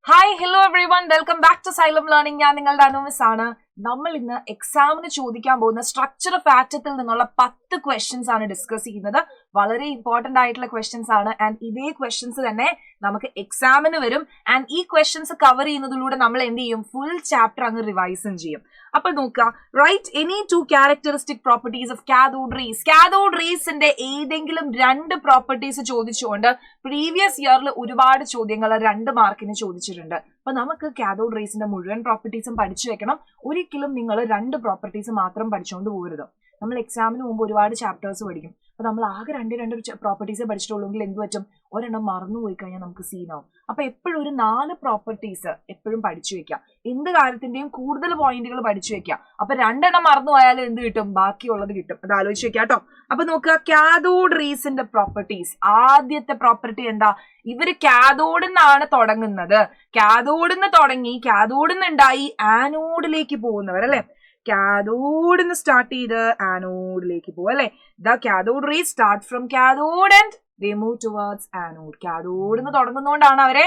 Hi hello everyone, welcome back to Xylem learning. ഞാൻ നിങ്ങളുടെ അനുമിസ് ആണ്. നമ്മൾ ഇന്ന് എക്സാമിന് ചോദിക്കാൻ പോകുന്ന സ്ട്രക്ചർ ഓഫ് ആറ്റത്തിൽ നിന്നുള്ള 10 ക്വസ്റ്റ്യൻസ് ആണ് ഡിസ്കസ് ചെയ്യുന്നത്. വളരെ ഇമ്പോർട്ടന്റ് ആയിട്ടുള്ള ക്വസ്റ്റ്യൻസ് ആണ്. ആൻഡ് ഇതേ ക്വസ്റ്റ്യൻസ് തന്നെ നമുക്ക് എക്സാമിന് വരും. ആൻഡ് ഈ ക്വസ്റ്റ്യൻസ് കവർ ചെയ്യുന്നതിലൂടെ നമ്മൾ എന്ത് ചെയ്യും, ഫുൾ ചാപ്റ്റർ അങ്ങ് റിവൈസും ചെയ്യും. അപ്പൊ നോക്കുക, write any 2 characteristic properties of cathode rays. Cathode റേസിന്റെ ഏതെങ്കിലും 2 പ്രോപ്പർട്ടീസ് ചോദിച്ചുകൊണ്ട് പ്രീവിയസ് ഇയറിൽ ഒരുപാട് ചോദ്യങ്ങൾ 2 മാർക്കിന് ചോദിച്ചിട്ടുണ്ട്. അപ്പൊ നമുക്ക് കാഥോഡ് റേസിന്റെ മുഴുവൻ പ്രോപ്പർട്ടീസും പഠിച്ചു വെക്കണം. ഒരിക്കലും നിങ്ങൾ 2 പ്രോപ്പർട്ടീസ് മാത്രം പഠിച്ചുകൊണ്ട് പോകരുത്. നമ്മൾ എക്സാമിന് മുമ്പ് ഒരുപാട് ചാപ്റ്റേഴ്സ് പഠിക്കും. അപ്പൊ നമ്മൾ ആകെ 2 പ്രോപ്പർട്ടീസ് പഠിച്ചിട്ടുള്ളെങ്കിൽ എന്ത് പറ്റും, ഒരെണ്ണം മറന്നുപോയി കഴിഞ്ഞാൽ നമുക്ക് സീനാവും. അപ്പൊ എപ്പോഴും ഒരു 4 പ്രോപ്പർട്ടീസ് എപ്പോഴും പഠിച്ചു വെക്കാം. എന്ത് കാര്യത്തിന്റെയും കൂടുതൽ പോയിന്റുകൾ പഠിച്ചു വെക്കാം. അപ്പൊ 2 എണ്ണം മറന്നു പോയാലും എന്ത് കിട്ടും, ബാക്കിയുള്ളത് കിട്ടും. അത് ആലോചിച്ച് വെക്കാം കേട്ടോ. അപ്പൊ നോക്കുക, കാഥോഡ് റേസിന്റെ പ്രോപ്പർട്ടീസ്. ആദ്യത്തെ പ്രോപ്പർട്ടി എന്താ, ഇവര് കാഥോഡിൽ നിന്നാണ് തുടങ്ങുന്നത്. കാഥോഡിൽ നിന്ന് തുടങ്ങി കാഥോഡിൽ നിന്നുണ്ടായി ആനോഡിലേക്ക് പോകുന്നവർ അല്ലെ. കാഥോഡിൽ നിന്ന് സ്റ്റാർട്ട് ചെയ്ത് ആനോഡിലേക്ക് പോകും അല്ലെ. The cathode rays start from cathode and they move towards anode. കാഥോഡിൽ നിന്ന് തുടങ്ങുന്നതുകൊണ്ടാണ് അവരെ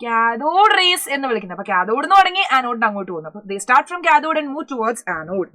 കാഥോഡ് റേസ് എന്ന് വിളിക്കുന്നത്. അപ്പൊ കാഥോഡിൽ നിന്ന് തുടങ്ങി ആനോഡിന് അങ്ങോട്ട് പോകുന്നു. അപ്പൊ ദേ start from cathode and move towards anode.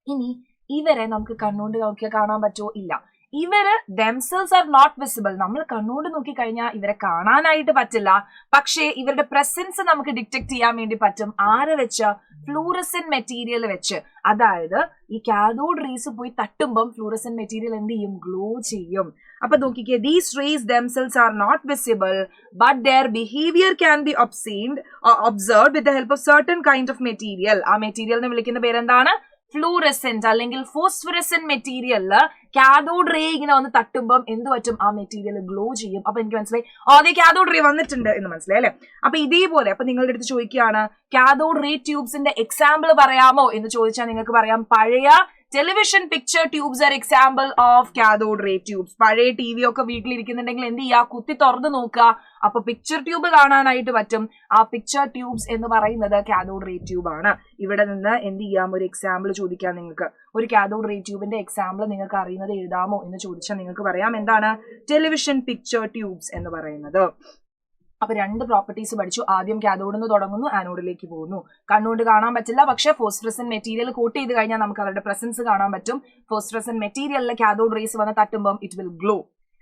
ഇനി ഇവരെ നമുക്ക് കണ്ണുകൊണ്ട് നോക്കിയാൽ കാണാൻ പറ്റുമോ? ഇല്ല. ഇവര് ദംസെൽസ് ആർ നോട്ട് വിസിബിൾ. നമ്മൾ കണ്ണുകൊണ്ട് നോക്കി കഴിഞ്ഞാൽ ഇവരെ കാണാനായിട്ട് പറ്റില്ല. പക്ഷേ ഇവരുടെ പ്രസൻസ് നമുക്ക് ഡിറ്റക്ട് ചെയ്യാൻ വേണ്ടി പറ്റും. ആരെ വെച്ച്? ഫ്ലൂറസെന്റ് മെറ്റീരിയൽ വെച്ച്. അതായത് ഈ കാഥോഡ് റേസ് പോയി തട്ടുമ്പം ഫ്ലൂറസെന്റ് മെറ്റീരിയൽ എന്ത് ചെയ്യും, ഗ്ലോ ചെയ്യും. അപ്പൊ നോക്കിക്കേ, these rays themselves are not visible but their behaviour can be observed with the help of certain kind of material. ആ മെറ്റീരിയലിനെ വിളിക്കുന്ന പേരെന്താണ്? ഫ്ലൂറസെന്റ് അല്ലെങ്കിൽ ഫോസ്ഫറസെന്റ് മെറ്റീരിയലില് കാഥോഡ് റേ ഇങ്ങനെ വന്ന് തട്ടുമ്പം എന്ത് പറ്റും, ആ മെറ്റീരിയൽ ഗ്ലോ ചെയ്യും. അപ്പൊ എനിക്ക് മനസ്സിലായി, അതേ കാഥോഡ് റേ വന്നിട്ടുണ്ട് എന്ന് മനസ്സിലായി അല്ലെ. അപ്പൊ ഇതേപോലെ അപ്പൊ നിങ്ങളുടെ അടുത്ത് ചോദിക്കുകയാണ്, കാഥോഡ് റേ ട്യൂബ്സിന്റെ എക്സാമ്പിൾ പറയാമോ എന്ന് ചോദിച്ചാൽ നിങ്ങൾക്ക് പറയാം, പഴയ television picture tubes are example of cathode ray tubes. പഴയ TV ഒക്കെ വീട്ടിലിരിക്കുന്നുണ്ടെങ്കിൽ എന്ത് ചെയ്യുക, കുത്തി തുറന്ന് നോക്കുക. അപ്പൊ പിക്ചർ ട്യൂബ് കാണാനായിട്ട് പറ്റും. ആ പിക്ചർ ട്യൂബ്സ് എന്ന് പറയുന്നത് കാഥോഡ് റേ ട്യൂബ് ആണ്. ഇവിടെ നിന്ന് എന്ത് ചെയ്യാം, ഒരു എക്സാമ്പിൾ ചോദിക്കാം നിങ്ങൾക്ക്. ഒരു കാഥോഡ് റേ ട്യൂബിന്റെ എക്സാമ്പിൾ നിങ്ങൾക്ക് അറിയുന്നത് എഴുതാമോ എന്ന് ചോദിച്ചാൽ നിങ്ങൾക്ക് പറയാം, എന്താണ് ടെലിവിഷൻ പിക്ചർ ട്യൂബ്സ് എന്ന് പറയുന്നത്. അപ്പൊ 2 പ്രോപ്പർട്ടീസ് പഠിച്ചു. ആദ്യം കാഥോഡിൽ നിന്ന് തുടങ്ങുന്നു, ആനോഡിലേക്ക് പോകുന്നു. കണ്ണുകൊണ്ട് കാണാൻ പറ്റില്ല, പക്ഷെ ഫോസ്ഫറസെന്റ് മെറ്റീരിയൽ കോട്ട് ചെയ്ത് കഴിഞ്ഞാൽ നമുക്ക് അവരുടെ പ്രസൻസ് കാണാൻ പറ്റും. ഫോസ്ഫറസെന്റ് മെറ്റീരിയലിലെ കാഥോഡ് റേസ് വന്ന് തട്ടുമ്പോൾ ഇറ്റ് വിൽ ഗ്ലോ.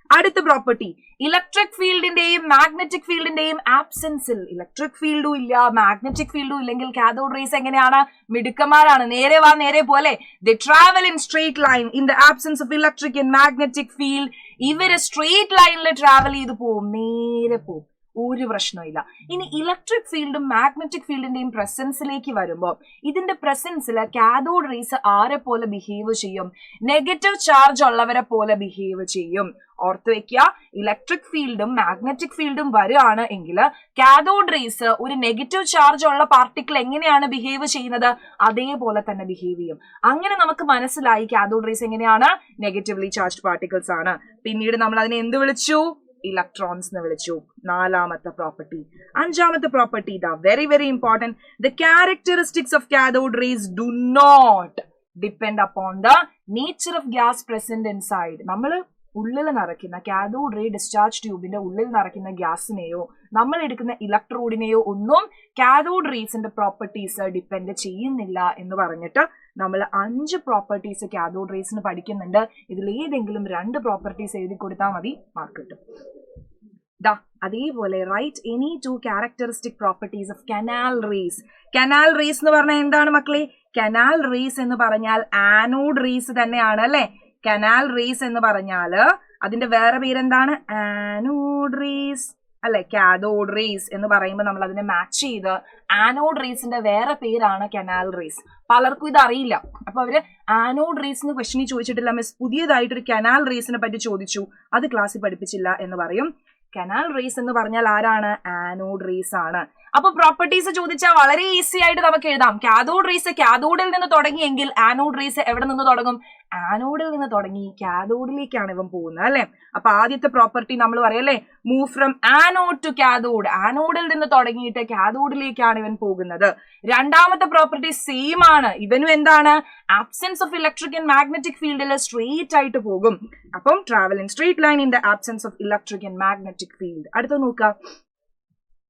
അടുത്ത പ്രോപ്പർട്ടി, ഇലക്ട്രിക് ഫീൽഡിന്റെയും മാഗ്നറ്റിക് ഫീൽഡിന്റെയും ആബ്സെൻസിൽ, ഇലക്ട്രിക് ഫീൽഡും ഇല്ല മാഗ്നറ്റിക് ഫീൽഡും ഇല്ലെങ്കിൽ കാഥോഡ് റേസ് എങ്ങനെയാണ്, മിടുക്കന്മാരാണ്, നേരെ വാ നേരെ പോലെ. ദേ travel in straight line in the absence of electric and magnetic field. ഇവര് സ്ട്രെയിറ്റ് ലൈനിൽ ട്രാവൽ ചെയ്ത് പോവും, നേരെ പോവും, ഒരു പ്രശ്നമില്ല. ഇനി ഇലക്ട്രിക് ഫീൽഡും മാഗ്നറ്റിക് ഫീൽഡിന്റെയും പ്രസൻസിലേക്ക് വരുമ്പോൾ ഇതിന്റെ പ്രസൻസിൽ കാഥോഡ് റേസ് ആരെ പോലെ ബിഹേവ് ചെയ്യും, നെഗറ്റീവ് ചാർജ് ഉള്ളവരെ പോലെ ബിഹേവ് ചെയ്യും. ഓർത്ത് വെക്കുക, ഇലക്ട്രിക് ഫീൽഡും മാഗ്നറ്റിക് ഫീൽഡും വരികയാണ് എങ്കിൽ കാഥോഡ് റേസ് ഒരു നെഗറ്റീവ് ചാർജ് ഉള്ള പാർട്ടിക്കിൾ എങ്ങനെയാണ് ബിഹേവ് ചെയ്യുന്നത്, അതേപോലെ തന്നെ ബിഹേവ് ചെയ്യും. അങ്ങനെ നമുക്ക് മനസ്സിലായി കാഥോഡ് റേസ് എങ്ങനെയാണ്, നെഗറ്റീവ്ലി ചാർജ്ഡ് പാർട്ടിക്കിൾസ് ആണ്. പിന്നീട് നമ്മൾ അതിനെ എന്ത് വിളിച്ചു, ഇലക്ട്രോൺസ് എന്ന് വിളിച്ചു. 4ാമത്തെ പ്രോപ്പർട്ടി. 5ാമത്തെ പ്രോപ്പർട്ടി ഇതാ, very very important. The characteristics of cathode rays do not depend upon the nature of gas present inside. നമ്മൾ ഉള്ളിൽ നിറയ്ക്കുന്ന കാഥോഡ് റേ ഡിസ്ചാർജ് ട്യൂബിന്റെ ഉള്ളിൽ നിറയ്ക്കുന്ന ഗ്യാസിനെയോ നമ്മൾ എടുക്കുന്ന ഇലക്ട്രോഡിനെയോ ഒന്നും കാഥോഡ് റേസിന്റെ പ്രോപ്പർട്ടീസ് ഡിപ്പെൻഡ് ചെയ്യുന്നില്ല എന്ന് പറഞ്ഞിട്ട് നമ്മൾ 5 പ്രോപ്പർട്ടീസ് കാഥോഡ് റേസിന് പഠിക്കുന്നുണ്ട്. ഇതിൽ ഏതെങ്കിലും 2 പ്രോപ്പർട്ടീസ് എഴുതി കൊടുത്താൽ മതി, മാർക്ക് കിട്ടും. ദാ അതേപോലെ write any 2 characteristic properties of canal rays. Canal rays എന്ന് പറഞ്ഞാൽ എന്താണ് മക്കളെ? കനാൽ റേസ് എന്ന് പറഞ്ഞാൽ ആനോഡ് റേസ് തന്നെയാണ് അല്ലെ. കനാൽ റേസ് എന്ന് പറഞ്ഞാല് അതിന്റെ വേറെ പേരെന്താണ്, ആനോഡ് റേസ് അല്ലെ. കാഥോഡ് റേസ് എന്ന് പറയുമ്പോൾ നമ്മൾ അതിനെ മാച്ച് ചെയ്ത് ആനോഡ് റേസിന്റെ വേറെ പേരാണ് കനാൽ റേസ്. പലർക്കും ഇത് അറിയില്ല. അപ്പൊ അവര് ആനോഡ് റേസിന് ക്വസ്റ്റ്യൻ ചോദിച്ചിട്ടില്ല, മിസ് പുതിയതായിട്ടൊരു കനാൽ റേസിനെ പറ്റി ചോദിച്ചു, അത് ക്ലാസ്സിൽ പഠിപ്പിച്ചില്ല എന്ന് പറയും. കനാൽ റേസ് എന്ന് പറഞ്ഞാൽ ആരാണ്, ആനോഡ് റേസ് ആണ്. അപ്പൊ പ്രോപ്പർട്ടീസ് ചോദിച്ചാൽ വളരെ ഈസി ആയിട്ട് നമുക്ക് എഴുതാം. കാഥോഡ് റേസ് കാഥോഡിൽ നിന്ന് തുടങ്ങിയെങ്കിൽ ആനോഡ് റേസ് എവിടെ നിന്ന് തുടങ്ങും, ആനോഡിൽ നിന്ന് തുടങ്ങി കാഥോഡിലേക്കാണ് ഇവൻ പോകുന്നത് അല്ലെ. അപ്പൊ ആദ്യത്തെ പ്രോപ്പർട്ടി നമ്മൾ പറയല്ലേ, move from anode to cathode. ആനോഡിൽ നിന്ന് തുടങ്ങിയിട്ട് കാഥോഡിലേക്കാണ് ഇവൻ പോകുന്നത്. 2ാമത്തെ പ്രോപ്പർട്ടി സെയിം ആണ്. ഇവനും എന്താണ്, absence of electric and magnetic ഫീൽഡിൽ സ്ട്രെയിറ്റ് ആയിട്ട് പോകും. അപ്പം travel in straight line in the absence of electric and magnetic field. അടുത്ത നോക്കാം,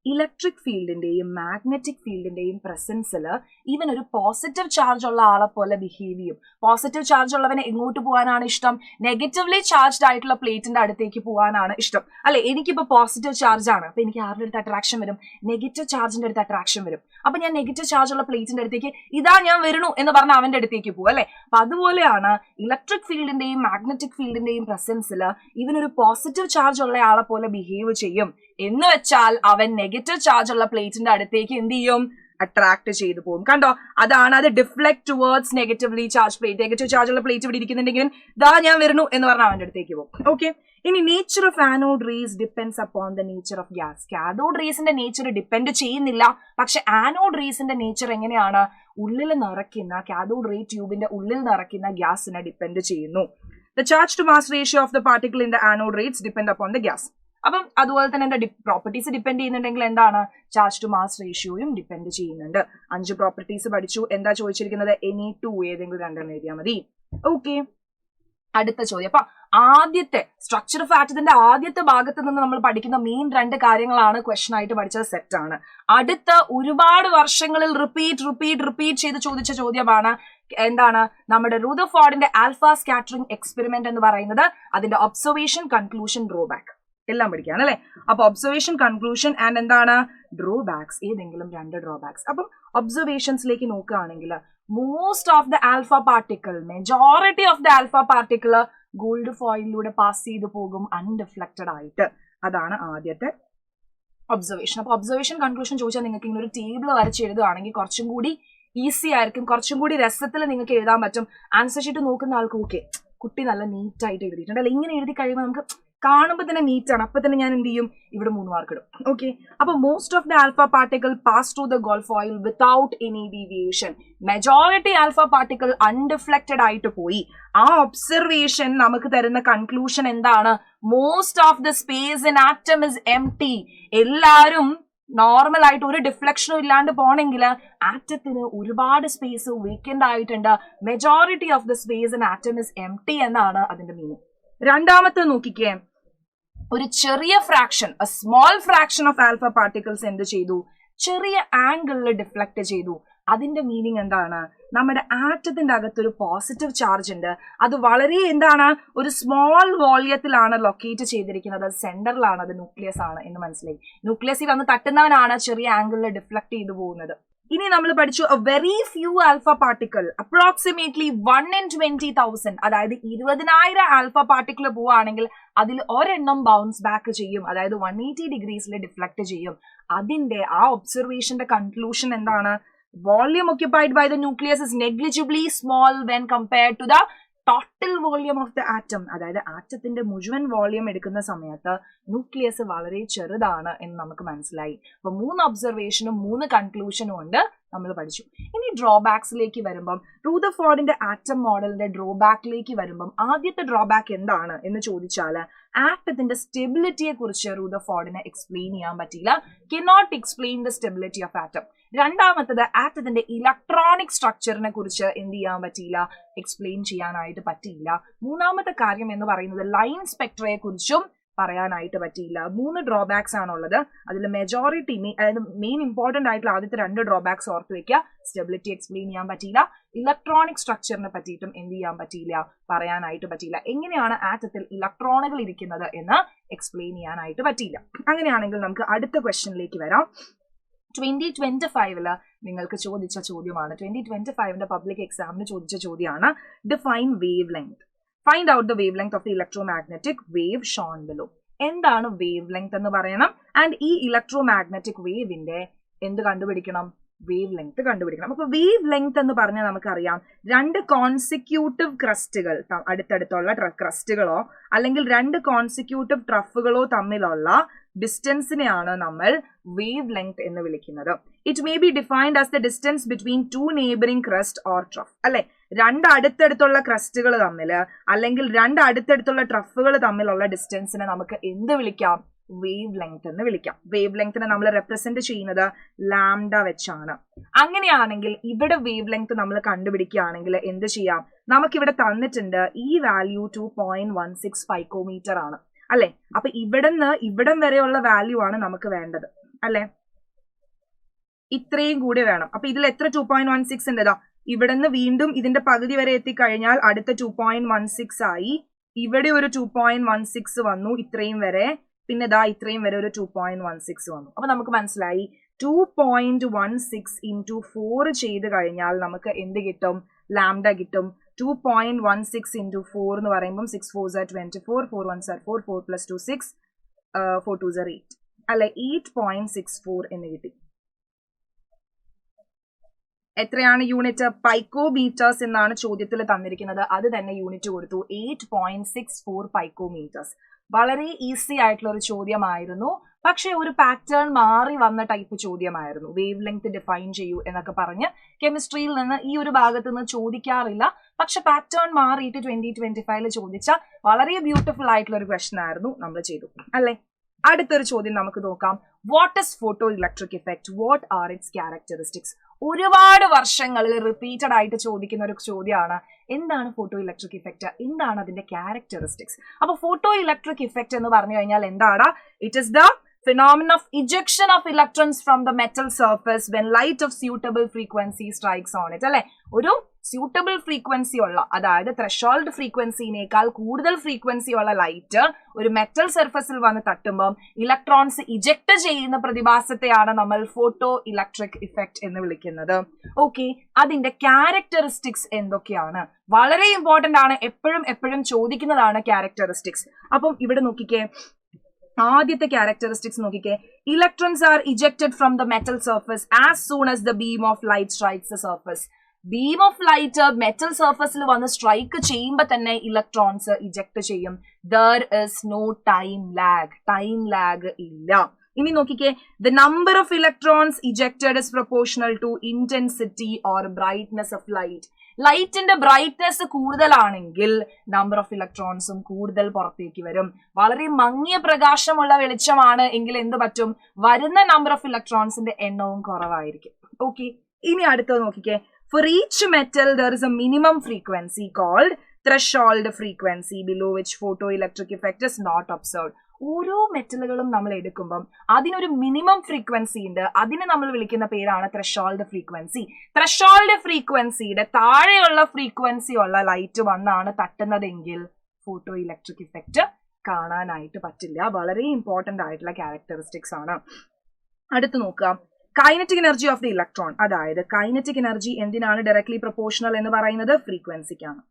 ഇലക്ട്രിക് ഫീൽഡിന്റെയും മാഗ്നറ്റിക് ഫീൽഡിന്റെയും പ്രസൻസിൽ ഇവൻ ഒരു പോസിറ്റീവ് ചാർജ് ഉള്ള ആളെ പോലെ ബിഹേവ് ചെയ്യും. പോസിറ്റീവ് ചാർജ് ഉള്ളവനെ എങ്ങോട്ട് പോകാനാണ് ഇഷ്ടം? നെഗറ്റീവ്ലി ചാർജ്ഡ് ആയിട്ടുള്ള പ്ലേറ്റിന്റെ അടുത്തേക്ക് പോകാനാണ് ഇഷ്ടം അല്ലെ. എനിക്കിപ്പോ പോസിറ്റീവ് ചാർജ് ആണ്, അപ്പൊ എനിക്ക് ആരുടെ അടുത്ത് അട്രാക്ഷൻ വരും? നെഗറ്റീവ് ചാർജിന്റെ അടുത്ത് അട്രാക്ഷൻ വരും. അപ്പൊ ഞാൻ നെഗറ്റീവ് ചാർജ് ഉള്ള പ്ലേറ്റിന്റെ അടുത്തേക്ക് ഇതാ ഞാൻ വരുന്നു എന്ന് പറഞ്ഞ അവന്റെ അടുത്തേക്ക് പോകും അല്ലെ. അപ്പൊ അതുപോലെയാണ് ഇലക്ട്രിക് ഫീൽഡിന്റെയും മാഗ്നറ്റിക് ഫീൽഡിന്റെയും പ്രസൻസിൽ ഇവനൊരു പോസിറ്റീവ് ചാർജ് ഉള്ള ആളെ പോലെ ബിഹേവ് ചെയ്യും. എന്ന് വെച്ചാൽ അവൻ നെഗറ്റീവ് ചാർജ് ഉള്ള പ്ലേറ്റിന്റെ അടുത്തേക്ക് എന്ത് ചെയ്യും? അട്രാക്ട് ചെയ്തു പോകും. കണ്ടോ, അതാണ് അത് deflect towards negatively charge plate. Negative charge ഉള്ള പ്ലേറ്റ് ഇവിടെ ഇരിക്കുന്നുണ്ടെങ്കിൽ ദാ ഞാൻ വരുന്നു എന്ന് പറഞ്ഞാൽ അവന്റെ അടുത്തേക്ക് പോകും. ഓക്കെ, ഇനി nature of anode rays depends upon the nature of gas. Cathode റേസിന്റെ നേച്ചർ ഡിപ്പെൻഡ് ചെയ്യുന്നില്ല, പക്ഷെ ആനോഡ് റേസിന്റെ നേച്ചർ എങ്ങനെയാണ്? ഉള്ളിൽ നിറയ്ക്കുന്ന കാഥോഡ് റേ ട്യൂബിന്റെ ഉള്ളിൽ നിറയ്ക്കുന്ന ഗ്യാസിനെ ഡിപ്പെൻഡ് ചെയ്യുന്നു. The charge to mass ratio of the particle in the anode rays depend upon the gas. അപ്പം അതുപോലെ തന്നെ എന്താ പ്രോപ്പർട്ടീസ് ഡിപ്പെൻഡ് ചെയ്യുന്നുണ്ടെങ്കിൽ എന്താണ്? ചാർജ് ടു മാസ് റേഷ്യോയും ഡിപ്പെൻഡ് ചെയ്യുന്നുണ്ട്. 5 പ്രോപ്പർട്ടീസ് പഠിച്ചു. എന്താ ചോദിച്ചിരിക്കുന്നത്? എനി 2 ഏതെങ്കിലും രണ്ടെണ്ണം എഴുതിയാൽ മതി. ഓക്കെ, അടുത്ത ചോദ്യം. അപ്പൊ ആദ്യത്തെ സ്ട്രക്ചർ ഓഫ് ആറ്റത്തിന്റെ ആദ്യത്തെ ഭാഗത്ത് നിന്ന് നമ്മൾ പഠിക്കുന്ന മെയിൻ 2 കാര്യങ്ങളാണ് ക്വസ്റ്റൻ ആയിട്ട് പഠിച്ചത്. സെറ്റ് ആണ്. അടുത്ത ഒരുപാട് വർഷങ്ങളിൽ റിപ്പീറ്റ് ചെയ്ത് ചോദിച്ച ചോദ്യമാണ് എന്താണ്? നമ്മുടെ റുദർഫോർഡിന്റെ ആൽഫ സ്കാറ്ററിംഗ് എക്സ്പെരിമെന്റ് എന്ന് പറയുന്നത്. അതിന്റെ ഒബ്സർവേഷൻ, കൺക്ലൂഷൻ, ഡ്രോബാക്ക് എല്ലാം പഠിക്കുകയാണ് അല്ലെ. അപ്പൊ ഒബ്സർവേഷൻ, കൺക്ലൂഷൻ ആൻഡ് എന്താണ്? ഡ്രോബാക്സ്. ഏതെങ്കിലും 2 ഡ്രോബാക്സ്. അപ്പം ഒബ്സർവേഷൻസിലേക്ക് നോക്കുകയാണെങ്കിൽ most of the alpha particle, majority of the alpha particle gold ഫോയിലിലൂടെ പാസ് ചെയ്തു പോകും അൺഡിഫ്ലക്റ്റഡ് ആയിട്ട്. അതാണ് ആദ്യത്തെ ഒബ്സർവേഷൻ. അപ്പൊ ഒബ്സർവേഷൻ, കൺക്ലൂഷൻ ചോദിച്ചാൽ നിങ്ങൾക്ക് ഇങ്ങനെ ഒരു ടേബിൾ വരച്ച് എഴുതുകയാണെങ്കിൽ കുറച്ചും കൂടി ഈസി ആയിരിക്കും, കുറച്ചും കൂടി രസത്തിൽ നിങ്ങൾക്ക് എഴുതാൻ പറ്റും. ആൻസർ ഷീറ്റ് നോക്കുന്ന ആൾക്ക് ഓക്കെ, കുട്ടി നല്ല നീറ്റ് ആയിട്ട് എഴുതിയിട്ടുണ്ട് അല്ലെ. ഇങ്ങനെ എഴുതി കഴിയുമ്പോൾ നമുക്ക് കാണുമ്പോൾ തന്നെ നീറ്റ് ആണ്. അപ്പൊ തന്നെ ഞാൻ എന്ത് ചെയ്യും? ഇവിടെ 3 മാർക്ക് ഇടും. ഓക്കെ, അപ്പൊ most of the alpha particle pass to the gold foil without any deviation. Majority alpha particle undeflected ആയിട്ട് പോയി. ആ ഒബ്സർവേഷൻ നമുക്ക് തരുന്ന കൺക്ലൂഷൻ എന്താണ്? Most of the space in atom is empty. എല്ലാരും നോർമൽ ആയിട്ട് ഒരു ഡിഫ്ലക്ഷനും ഇല്ലാണ്ട് പോണെങ്കിൽ ആറ്റത്തിന് ഒരുപാട് സ്പേസ് വേക്കന്റ് ആയിട്ടുണ്ട്. Majority of the space in atom is empty എന്നാണ് അതിന്റെ മീനിങ്. രണ്ടാമത്തെ നോക്കിക്കേ, ഒരു ചെറിയ fraction, a small fraction of alpha particles എന്ത് ചെയ്തു? ചെറിയ ആംഗിളിൽ ഡിഫ്ലക്ട് ചെയ്തു. അതിന്റെ മീനിങ് എന്താണ്? നമ്മുടെ ആറ്റത്തിന്റെ അകത്തൊരു പോസിറ്റീവ് ചാർജ് ഉണ്ട്. അത് വളരെ എന്താണ്? ഒരു സ്മോൾ വോളിയത്തിലാണ് ലൊക്കേറ്റ് ചെയ്തിരിക്കുന്നത്. സെന്ററിലാണ്, അത് ന്യൂക്ലിയസ് ആണ് എന്ന് മനസ്സിലായി. ന്യൂക്ലിയസിൽ വന്ന് തട്ടുന്നവനാണ് ചെറിയ ആംഗിളിൽ ഡിഫ്ലക്ട് ചെയ്തു പോകുന്നത്. ഇനി നമ്മൾ പഠിച്ചു A very few alpha particle, approximately 1 in 20,000, അതായത് 20,000 ആൽഫ പാർട്ടിക്കിൾ പോവുകയാണെങ്കിൽ അതിൽ ഒരെണ്ണം ബൗൺസ് ബാക്ക് ചെയ്യും, അതായത് 180 ഡിഗ്രീസിൽ ഡിഫ്ലക്ട് ചെയ്യും. അതിന്റെ ആ ഒബ്സർവേഷന്റെ കൺക്ലൂഷൻ എന്താണ്? Volume occupied by the nucleus is negligibly small when compared to the total volume of the atom. അതായത് ആറ്റത്തിന്റെ മുഴുവൻ വോള്യൂം എടുക്കുന്ന സമയത്ത് ന്യൂക്ലിയസ് വളരെ ചെറുതാണ് എന്ന് നമുക്ക് മനസ്സിലായി. അപ്പൊ 3 ഒബ്സർവേഷനും 3 കൺക്ലൂഷനും ഉണ്ട് നമ്മൾ പഠിച്ചു. ഇനി ഡ്രോബാക്സിലേക്ക് വരുമ്പം, റൂദർഫോർഡിന്റെ ആറ്റം മോഡലിന്റെ ഡ്രോബാക്കിലേക്ക് വരുമ്പം ആദ്യത്തെ ഡ്രോബാക്ക് എന്താണ് എന്ന് ചോദിച്ചാൽ ആറ്റത്തിന്റെ സ്റ്റെബിലിറ്റിയെ കുറിച്ച് റൂദർഫോർഡിനെ എക്സ്പ്ലെയിൻ ചെയ്യാൻ പറ്റിയില്ല. Cannot explain the stability of atom. രണ്ടാമത്തത് ആറ്റത്തിന്റെ ഇലക്ട്രോണിക് സ്ട്രക്ചറിനെ കുറിച്ച് എന്ത് ചെയ്യാൻ പറ്റിയില്ല? എക്സ്പ്ലെയിൻ ചെയ്യാനായിട്ട് പറ്റിയില്ല. മൂന്നാമത്തെ കാര്യം എന്ന് പറയുന്നത് ലൈൻ സ്പെക്ട്രയെ കുറിച്ചും പറയാനായിട്ട് പറ്റിയില്ല. 3 ഡ്രോബാക്സ് ആണുള്ളത്. അതിൽ മെജോറിറ്റി, അതായത് മെയിൻ ഇമ്പോർട്ടന്റ് ആയിട്ടുള്ള ആദ്യത്തെ 2 ഡ്രോബാക്സ് ഓർത്ത് വെക്കുക. സ്റ്റെബിലിറ്റി എക്സ്പ്ലെയിൻ ചെയ്യാൻ പറ്റിയില്ല. ഇലക്ട്രോണിക് സ്ട്രക്ചറിനെ പറ്റിയിട്ടും എന്ത് ചെയ്യാൻ പറ്റിയില്ല? പറയാനായിട്ട് പറ്റിയില്ല. എങ്ങനെയാണ് ആറ്റത്തിൽ ഇലക്ട്രോണുകൾ ഇരിക്കുന്നത് എന്ന് എക്സ്പ്ലെയിൻ ചെയ്യാനായിട്ട് പറ്റിയില്ല. അങ്ങനെയാണെങ്കിൽ നമുക്ക് അടുത്ത ക്വസ്റ്റ്യനിലേക്ക് വരാം. 2025 നിങ്ങൾക്ക് ചോദിച്ച ചോദ്യമാണ്. 2025 പബ്ലിക് എക്സാമിന് ചോദിച്ച ചോദ്യമാണ്. Define wave length. Find out the wavelength of the electromagnetic wave Sean below. എന്താണ് വേവ് ലെങ്ത് എന്ന് പറയണം. ആൻഡ് ഈ ഇലക്ട്രോമാഗ്നറ്റിക് വേവിന്റെ എന്ത് കണ്ടുപിടിക്കണം? വേവ് ലെങ്ത് കണ്ടുപിടിക്കണം. അപ്പൊ വേവ് ലെങ്ത് എന്ന് പറഞ്ഞാൽ നമുക്കറിയാം 2 കോൺസിക്യൂട്ടീവ് ക്രസ്റ്റുകൾ, അടുത്തടുത്തുള്ള ക്രസ്റ്റുകളോ അല്ലെങ്കിൽ 2 കോൺസിക്യൂട്ടീവ് ട്രഫുകളോ തമ്മിലുള്ള ഡിസ്റ്റൻസിനെയാണ് നമ്മൾ വേവ് ലെങ്ത് എന്ന് വിളിക്കുന്നത്. It may be defined as the distance between 2 neighbouring crest or trough. അല്ലെ, 2 അടുത്തടുത്തുള്ള ക്രസ്റ്റുകൾ തമ്മിൽ അല്ലെങ്കിൽ 2 അടുത്തടുത്തുള്ള ട്രഫുകൾ തമ്മിലുള്ള ഡിസ്റ്റൻസിനെ നമുക്ക് എന്ത് വിളിക്കാം? വേവ് ലെങ്ത് എന്ന് വിളിക്കാം. വേവ് ലെങ്ത്തിനെ നമ്മൾ റെപ്രസെന്റ് ചെയ്യുന്നത് ലാംഡ വെച്ചാണ്. അങ്ങനെയാണെങ്കിൽ ഇവിടെ വേവ് ലെങ്ത് നമ്മൾ കണ്ടുപിടിക്കുകയാണെങ്കിൽ എന്ത് ചെയ്യാം? നമുക്കിവിടെ തന്നിട്ടുണ്ട് ഈ വാല്യൂ 2.16 പൈക്കോമീറ്റർ ആണ് അല്ലെ. അപ്പൊ ഇവിടം വരെയുള്ള വാല്യൂ ആണ് നമുക്ക് വേണ്ടത് അല്ലെ. ഇത്രയും കൂടി വേണം. അപ്പൊ ഇതിൽ എത്ര 2.16 ഉണ്ട്? ഇവിടെ നിന്ന് വീണ്ടും ഇതിന്റെ പകുതി വരെ എത്തിക്കഴിഞ്ഞാൽ അടുത്ത 2.16 ആയി. ഇവിടെ ഒരു 2.16 വന്നു ഇത്രയും വരെ. പിന്നെ ഇത്രയും വരെ ഒരു 2.16 വന്നു. അപ്പൊ നമുക്ക് മനസ്സിലായി 2.16 into 4 ചെയ്ത് കഴിഞ്ഞാൽ നമുക്ക് എന്ത് കിട്ടും? ലാംഡ കിട്ടും. 2.16 into 4 എന്ന് പറയുമ്പോൾ 6 4s are 24, 4 1s are 4, 4 plus 2 6, 4 2s are 8 അല്ലെ 8.64 എന്ന് കിട്ടി. എത്രയാണ് യൂണിറ്റ്? പൈക്കോമീറ്റേഴ്സ് എന്നാണ് ചോദ്യത്തിൽ തന്നിരിക്കുന്നത്. അത് തന്നെ യൂണിറ്റ് കൊടുത്തു 8.64 പൈക്കോമീറ്റേഴ്സ്. വളരെ ഈസി ആയിട്ടുള്ള ഒരു ചോദ്യമായിരുന്നു. പക്ഷെ ഒരു പാറ്റേൺ മാറി വന്ന ടൈപ്പ് ചോദ്യമായിരുന്നു. വേവ് ലെങ്ത് ഡിഫൈൻ ചെയ്യൂ എന്നൊക്കെ പറഞ്ഞ് കെമിസ്ട്രിയിൽ നിന്ന് ഈ ഒരു ഭാഗത്ത് നിന്ന് ചോദിക്കാറില്ല. പക്ഷെ പാറ്റേൺ മാറിയിട്ട് 2025 ചോദിച്ച വളരെ ബ്യൂട്ടിഫുൾ ആയിട്ടുള്ള ഒരു ക്വസ്റ്റൻ ആയിരുന്നു നമ്മൾ ചെയ്തു അല്ലെ. അടുത്തൊരു ചോദ്യം നമുക്ക് നോക്കാം. What is photo electric effect? What are it's characteristics? ഒരുപാട് വർഷങ്ങളിൽ റിപ്പീറ്റഡ് ആയിട്ട് ചോദിക്കുന്ന ഒരു ചോദ്യമാണ്. എന്താണ് ഫോട്ടോ ഇലക്ട്രിക് ഇഫക്റ്റ്? എന്താണ് അതിന്റെ ക്യാരക്ടറിസ്റ്റിക്സ്? അപ്പൊ ഫോട്ടോ ഇലക്ട്രിക് ഇഫക്റ്റ് എന്ന് പറഞ്ഞു കഴിഞ്ഞാൽ എന്താണ്? It is the phenomenon of ejection of electrons from the metal surface when light of suitable frequency strikes on it. അല്ലെ, ഒരു സ്യൂട്ടബിൾ ഫ്രീക്വൻസി ഉള്ള, അതായത് ത്രഷോൾഡ് ഫ്രീക്വൻസിനേക്കാൾ കൂടുതൽ ഫ്രീക്വൻസി ഉള്ള ലൈറ്റ് ഒരു മെറ്റൽ സർഫസിൽ വന്ന് തട്ടുമ്പോൾ ഇലക്ട്രോൺസ് ഇജക്ട് ചെയ്യുന്ന പ്രതിഭാസത്തെയാണ് നമ്മൾ ഫോട്ടോ ഇലക്ട്രിക് ഇഫക്റ്റ് എന്ന് വിളിക്കുന്നത്. ഓക്കെ, അതിന്റെ ക്യാരക്ടറിസ്റ്റിക്സ് എന്തൊക്കെയാണ്? വളരെ ഇമ്പോർട്ടന്റ് ആണ്, എപ്പോഴും ചോദിക്കുന്നതാണ് ക്യാരക്ടറിസ്റ്റിക്സ്. അപ്പം ഇവിടെ നോക്കിക്കേ, ആദ്യത്തെ ക്യാരക്ടറിസ്റ്റിക്സ് നോക്കിക്കേ. Electrons are ejected from the metal surface as soon as the beam of light strikes the surface. Beam of light metal സർഫസിൽ വന്ന് സ്ട്രൈക്ക് ചെയ്യുമ്പോൾ തന്നെ ഇലക്ട്രോൺസ് ഇജക്ട് ചെയ്യും. There is no time lag ഇല്ല. ഇനി നോക്കിക്കേ, the number of electrons ejected is proportional to intensity or brightness of light. ലൈറ്റിന്റെ brightness കൂടുതലാണെങ്കിൽ നമ്പർ ഓഫ് ഇലക്ട്രോൺസും കൂടുതൽ പുറത്തേക്ക് വരും. വളരെ മങ്ങിയ പ്രകാശമുള്ള വെളിച്ചമാണ് എങ്കിൽ എന്ത് പറ്റും? വരുന്ന നമ്പർ ഓഫ് ഇലക്ട്രോൺസിന്റെ എണ്ണവും കുറവായിരിക്കും. ഓക്കെ, ഇനി അടുത്തത് നോക്കിക്കേ. For each metal there is a minimum frequency called threshold frequency below which photoelectric effect is not observed. ഓരോ മെറ്റലുകളും നമ്മൾ എടുക്കുമ്പം അതിനൊരു മിനിമം ഫ്രീക്വൻസി ഉണ്ട്. അതിനെ നമ്മൾ വിളിക്കുന്ന പേരാണ് ത്രഷോൾഡ് ഫ്രീക്വൻസി. ത്രഷോൾഡ് ഫ്രീക്വൻസിയുടെ താഴെയുള്ള ഫ്രീക്വൻസി ഉള്ള ലൈറ്റ് വന്നാണ് തട്ടുന്നതെങ്കിൽ ഫോട്ടോ ഇലക്ട്രിക് ഇഫക്റ്റ് കാണാനായിട്ട് പറ്റില്ല. വളരെ ഇമ്പോർട്ടന്റ് ആയിട്ടുള്ള ക്യാരക്ടറിസ്റ്റിക്സ് ആണ്. അടുത്ത് നോക്കുക, kinetic energy of the electron. അതായത് കൈനറ്റിക് എനർജി എന്തിനാണ് ഡയറക്ട്ലി പ്രൊപ്പോർഷണൽ എന്ന് പറയുന്നത്? ഫ്രീക്വൻസിക്കാണ്.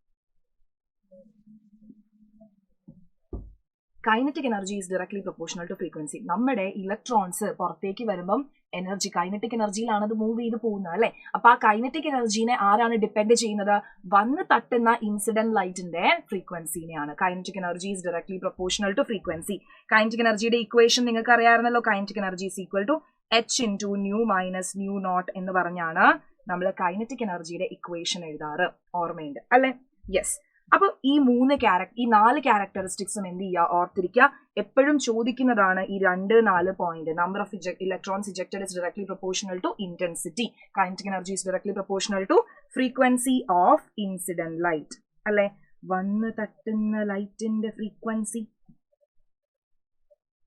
Kinetic energy is directly proportional to frequency. നമ്മുടെ ഇലക്ട്രോൺസ് പുറത്തേക്ക് വരുമ്പം എനർജി, കൈനറ്റിക് എനർജിയിലാണ് അത് മൂവ് ചെയ്ത് പോകുന്നത് അല്ലെ. അപ്പൊ ആ കൈനറ്റിക് എനർജീനെ ആരാണ് ഡിപ്പെൻഡ് ചെയ്യുന്നത്? വന്ന് തട്ടുന്ന ഇൻസിഡന്റ് ലൈറ്റിന്റെ ഫ്രീക്വൻസിനെയാണ്. Kinetic energy is directly proportional to frequency. Kinetic എനർജിയുടെ ഇക്വേഷൻ നിങ്ങൾക്ക് അറിയാമായിരുന്നല്ലോ. Kinetic energy is equal to h into nu minus nu naught എന്ന് പറഞ്ഞാണ് നമ്മൾ കൈനറ്റിക് എനർജിയുടെ ഇക്വേഷൻ എഴുതാറ്. ഓർമ്മയുണ്ട് അല്ലെ? യെസ്. അപ്പൊ ഈ 4 ക്യാരക്ടറിസ്റ്റിക്സും എന്ത് ചെയ്യുക? ഓർത്തിരിക്കുക. എപ്പോഴും ചോദിക്കുന്നതാണ് ഈ 2-4 point. Number of electrons ejected is directly proportional to intensity. Kinetic energy is directly proportional to frequency of incident light അല്ലെ. വന്ന് തട്ടുന്ന ലൈറ്റിന്റെ ഫ്രീക്വൻസി.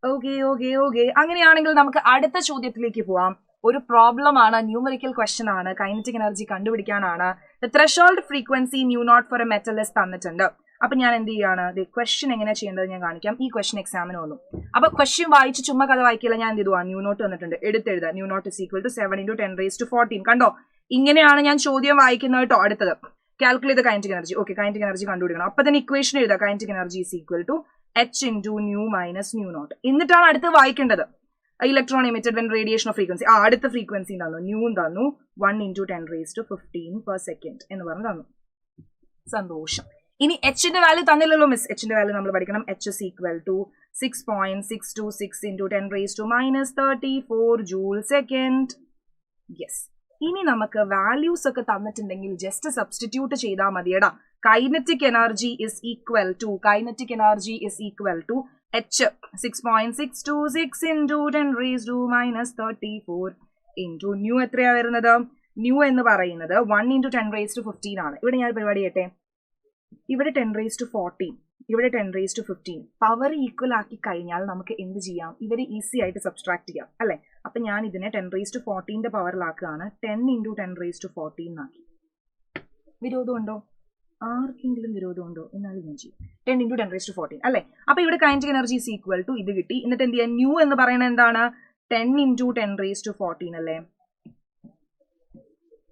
ഓക്കെ. അങ്ങനെയാണെങ്കിൽ നമുക്ക് അടുത്ത ചോദ്യത്തിലേക്ക് പോവാം. ഒരു പ്രോബ്ലം ആണ്, ന്യൂമറിക്കൽ ക്വസ്റ്റൻ ആണ്, കൈനറ്റിക് എനർജി കണ്ടുപിടിക്കാനാണ്. The threshold frequency nu naught for a metal is തന്നിട്ടുണ്ട്. അപ്പൊ ഞാൻ എന്ത് ചെയ്യാണ്? ക്വസ്റ്റൻ എങ്ങനെ ചെയ്യേണ്ടത് ഞാൻ കാണിക്കാം. ഈ ക്വസ്റ്റൻ എക്സാമിന് വന്നു. അപ്പൊ ക്വസ്റ്റൻ വായിച്ച് ചുമ്മാ കഥ വായിക്കില്ല. ഞാൻ എന്ത് ചെയ്തു? ന്യൂ നോട്ട് തന്നിട്ടുണ്ട്, എടുത്തെഴുതുക. Nu naught is equal to 7 into 10 raised to 14. കണ്ടോ? ഇങ്ങനെയാണ് ഞാൻ ചോദ്യം വായിക്കുന്നത് കേട്ടോ. അടുത്തത് calculate kinetic energy. Okay, kinetic energy കണ്ടുപിടിക്കണം. അപ്പൊ തന്നെ ഇക്വേഷൻ എഴുതുക. Kinetic energy is equal to h into nu minus nu naught. എന്നിട്ടാണ് അടുത്ത് വായിക്കേണ്ടത്. Electron emitted when radiation of frequency. അടുത്ത ഫ്രീക്വൻസി തന്നു, ന്യൂ തന്നു, 1 into 10 raised to 15 per second എന്ന് പറഞ്ഞ് തന്നു. സന്തോഷം. ഇനി എച്ചിന്റെ വാല്യൂ തന്നില്ലല്ലോ മിസ്. എച്ചിന്റെ വാല്യൂ നമ്മൾ പഠിക്കണം. h is equal to 6.626 into 10 raised to minus 34 joule second. Yes. ഇനി നമുക്ക് വാല്യൂസ് ഒക്കെ തന്നിട്ടുണ്ടെങ്കിൽ ജസ്റ്റ് സബ്സ്റ്റിറ്റ്യൂട്ട് ചെയ്താൽ മതിയടാ. Kinetic energy is equal to h 6.626 into 10 raised to minus 34 into nu എത്രയാ വരുന്നത്? ന്യൂ എന്ന് പറയുന്നത് 1 into 10 raised to 15 ആണ്. ഇവിടെ ഞാൻ പരിപാടി ചെയ്യട്ടെ. ഇവിടെ 10 raised to 14, ഇവിടെ 10⁻15 പവർ ഈക്വൽ ആക്കി കഴിഞ്ഞാൽ നമുക്ക് എന്ത് ചെയ്യാം? ഇവരെ ഈസി ആയിട്ട് സബ്സ്ട്രാക്ട് ചെയ്യാം അല്ലെ? അപ്പൊ ഞാൻ ഇതിനെ 10⁻14 പവറിലാക്കുകയാണ്. 10 × 10⁻14 ആക്കി. വിരോധമുണ്ടോ? ആർക്കെങ്കിലും വിരോധമുണ്ടോ? എന്നാലും ഞാൻ ചെയ്യും. 10 × 10⁻14 അല്ലെ? അപ്പൊ ഇവിടെ kinetic energy is equal to ഇത് കിട്ടി. എന്നിട്ട് എന്ത് ചെയ്യാം? ന്യൂ എന്ന് പറയുന്നത് എന്താണ്? 10 × 10⁻14 അല്ലേ?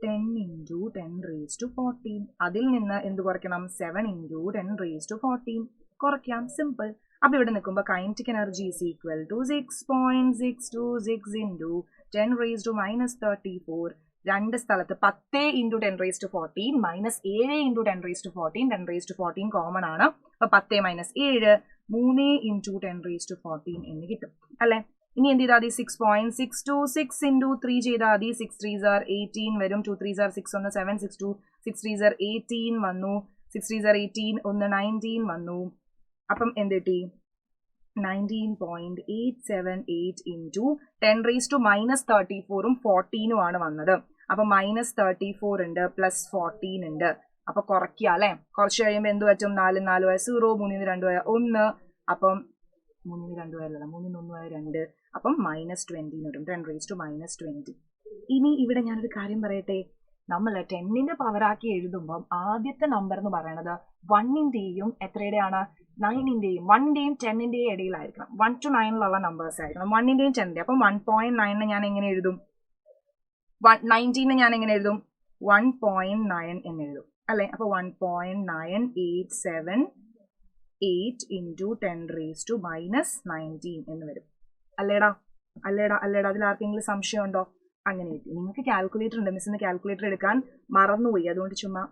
10 × 10⁻14. അതിൽ നിന്ന് എന്ത് കുറയ്ക്കണം? 7 × 10⁻14 കുറയ്ക്കാം. സിമ്പിൾ. അപ്പൊ ഇവിടെ നിൽക്കുമ്പോൾ kinetic energy is equal to 6.626 × 10⁻−34. രണ്ട് സ്ഥലത്ത് 10 × 10⁻14 മൈനസ് 7 × 10⁻14. 10⁻14 കോമൺ ആണ്. അപ്പൊ 10 - 7 3 × 10⁻14 എന്ന് കിട്ടും അല്ലെ? ഇനി എന്ത് ചെയ്താൽ മതി? 6.626 × 3 ചെയ്താൽ മതി. 6 3s are 18 വരും. 2 3s are 6 ഒന്ന് 7 6 2 6 3s are 18 വന്നു. 6 3s are 18 ഒന്ന് 19 വന്നു. അപ്പം എന്ത് കിട്ടി? 19.878 × 10⁻−34 14 ആണ് വന്നത്. അപ്പൊ -34 ഉണ്ട് പ്ലസ് 14 ഉണ്ട്. അപ്പൊ കുറയ്ക്കുക അല്ലെ? കുറച്ച് കഴിയുമ്പോൾ എന്ത് പറ്റും? 4 4 0 3 2 1. അപ്പം 3 2 അല്ലല്ല 3 1 2. അപ്പം -20 വരും. 10⁻−20. ഇനി ഇവിടെ ഞാനൊരു കാര്യം പറയട്ടെ. നമ്മൾ 10ന്റെ പവറാക്കി എഴുതുമ്പോൾ ആദ്യത്തെ നമ്പർ എന്ന് പറയുന്നത് 1ന്റെയും എത്രയുടെയാണ്? 9ന്റെയും 1ന്റെയും 10ന്റെയും ഇടയിലായിരിക്കണം. 1 to 9 നമ്പേഴ്സ് ആയിരിക്കണം. 1ന്റെയും 10ന്റെയും. അപ്പം 1.9 ഞാൻ എങ്ങനെ എഴുതും? 19 ഞാൻ എങ്ങനെ എഴുതും? 1.9 എന്ന് എഴുതും അല്ലെ? അപ്പൊ 1.9878 × 10⁻−19 എന്ന് വരും. അല്ലേടാ? അതിൽ ആർക്കെങ്കിലും സംശയം ഉണ്ടോ? അങ്ങനെ എഴുതി. നിങ്ങൾക്ക് കാൽക്കുലേറ്റർ ഉണ്ട്. മിസ്സിന് കാൽക്കുലേറ്റർ എടുക്കാൻ മറന്നുപോയി. അതുകൊണ്ട് ചുമ്മാ